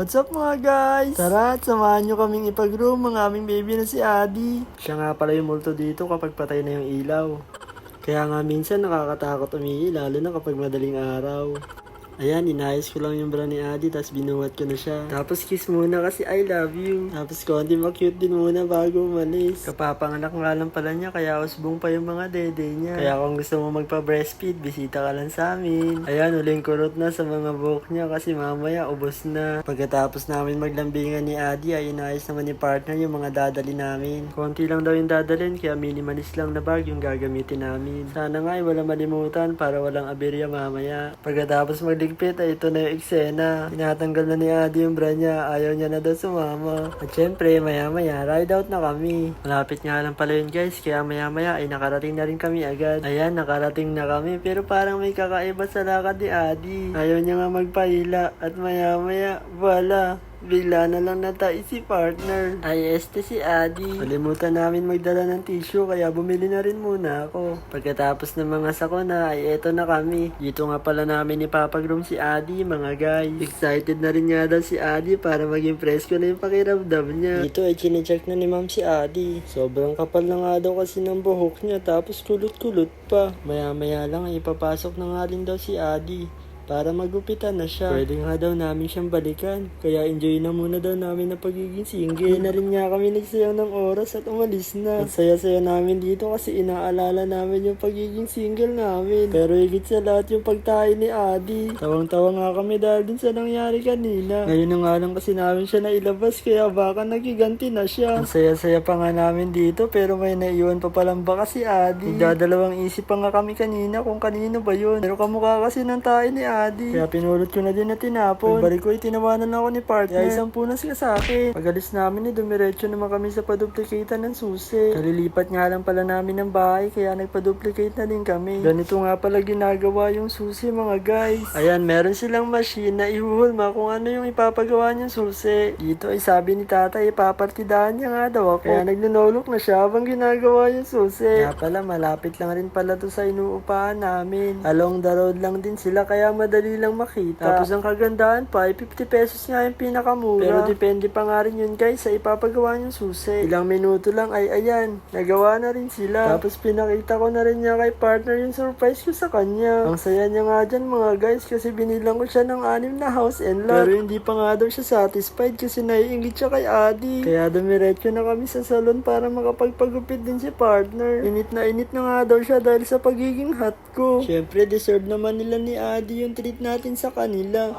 What's up mga guys? Tara at samahan nyo kaming ipag-room ang aming baby na si Adi. Siya nga pala yung multo dito kapag patay na yung ilaw. Kaya nga minsan nakakatakot umihi lalo na kapag madaling araw. Ayan, inayos ko lang yung bra ni Adi tapos binuhat ko na siya. Tapos kiss muna kasi I love you. Tapos konti ma-cute din muna bago umalis. Kapapanganak nga lang pala niya kaya usbong pa yung mga dede niya. Kaya kung gusto mo magpa-breastfeed, bisita ka lang sa amin. Ayan, uling kurot na sa mga buhok niya kasi mamaya ubos na. Pagkatapos namin maglambingan ni Adi ay inayos naman ni partner yung mga dadali namin. Konti lang daw yung dadalhin kaya minimalist lang na bag yung gagamitin namin. Sana nga ay wala malimutan para walang aberya mamaya. Pagkatapos magligpit ay ito na yung eksena. Tinatanggal na ni Adi yung bra niya. Ayaw niya na daw sumama. At syempre maya maya ride out na kami. Malapit nga lang pala yun guys. Kaya maya maya ay nakarating na rin kami agad. Ayan, nakarating na kami. Pero parang may kakaiba sa lakad ni Adi. Ayaw niya nga magpahila. At maya maya wala. Bigla na lang natay si partner. Ay este si Adi. Kalimutan namin magdala ng tissue kaya bumili na rin muna ako. Pagkatapos ng mga sakuna ay eto na kami. Dito nga pala namin ipapagroom si Adi mga guys. Excited na rin nga daw si Adi para maging presko na yung pakiramdam niya. Dito ay chinecheck na ni ma'am si Adi. Sobrang kapal na nga daw kasi ng buhok niya tapos kulot-kulot pa. Maya maya lang ay ipapasok na nga rin daw si Adi. Para magupitan na siya. Pwede nga daw namin siyang balikan. Kaya enjoy na muna daw namin ang pagiging single. Hindi na rin nga kami nagsayang ng oras at umalis na. At saya-saya namin dito kasi inaalala namin yung pagiging single namin. Pero higit sa lahat yung pagtayo ni Adi. Tawang-tawa nga kami dahil din sa nangyari kanina. Ngayon na nga lang kasi namin siya nailabas kaya baka nagiganti na siya. Ang saya-saya pa nga namin dito pero may naiwan pa palang baka si Adi. Nagdadalawang isip pa nga kami kanina kung kanino ba yun. Pero kamukha kasi ng tayo ni Adi. Kaya pinulot ko na din na tinapon. Pagbalik ko ay tinawanan ako ni partner. Kaya isang punas ka sa akin. Pag-alis namin ay dumiretso naman kami sa paduplicate ng susi. Kalilipat nga lang pala namin ng bahay kaya nagpaduplicate na din kami. Ganito nga pala ginagawa yung susi mga guys. Ayan, meron silang machine na ihuhulma kung ano yung ipapagawa niyang susi. Dito ay sabi ni tatay ipapartidahan niya nga daw ako. Kaya nagnunolok na siya habang ginagawa yung susi. Kaya pala malapit lang rin pala to sa inuupahan namin. Along the road lang din sila kaya madali lang makita. Tapos ang kagandahan pa ay 50 pesos nga yung pinakamura. Pero depende pa nga rin yun guys sa ipapagawa yung susi. Ilang minuto lang ay ayan, nagawa na rin sila. Tapos pinakita ko na rin niya kay partner yung surprise ko sa kanya. Ang saya niya nga dyan mga guys kasi binilang ko siya ng 6 na house and lot. Pero hindi pa nga daw siya satisfied kasi naiingit siya kay Adi. Kaya dumiretso na kami sa salon para makapagpagupit din si partner. Init na nga daw siya dahil sa pagiging hot ko. Syempre deserve naman nila ni Adi yung treat natin sa kanila.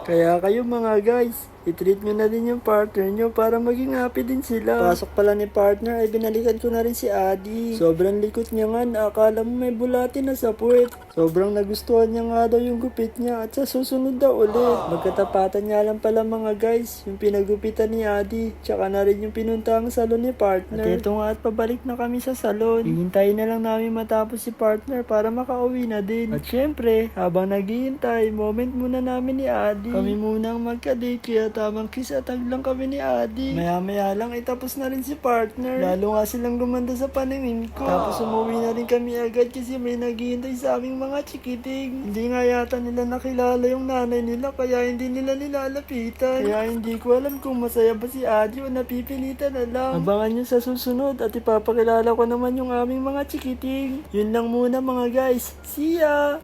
Kaya kayo mga guys, i-treat nyo na din yung partner nyo para maging happy din sila. Pasok pala ni partner ay binalikan ko na rin si Adi. Sobrang likot niya nga na akala mo may bulati na sa puwet. Sobrang nagustuhan niya nga daw yung gupit niya at sa susunod daw ulit. Magkatapatan niya lang pala mga guys, yung pinagupitan ni Adi. Tsaka na rin yung pinuntang salon ni partner. At eto nga at pabalik na kami sa salon. Hihintayin na lang namin matapos si partner para makauwi na din. At syempre, habang naghihintay, moment muna namin ni Adi. Kami munang magka-date kaya tamang kiss at hug lang kami ni Adi. Maya-maya lang ay tapos na rin si partner. Lalo nga silang gumanda sa paningin ko. Tapos umuwi na rin kami agad kasi may naghihintay sa aming mga chikiting. Hindi nga yata nila nakilala yung nanay nila kaya hindi nila nilalapitan. Kaya hindi ko alam kung masaya ba si Adi o napipilitan na lang. Abangan nyo sa susunod at ipapakilala ko naman yung aming mga chikiting. Yun lang muna mga guys. See ya!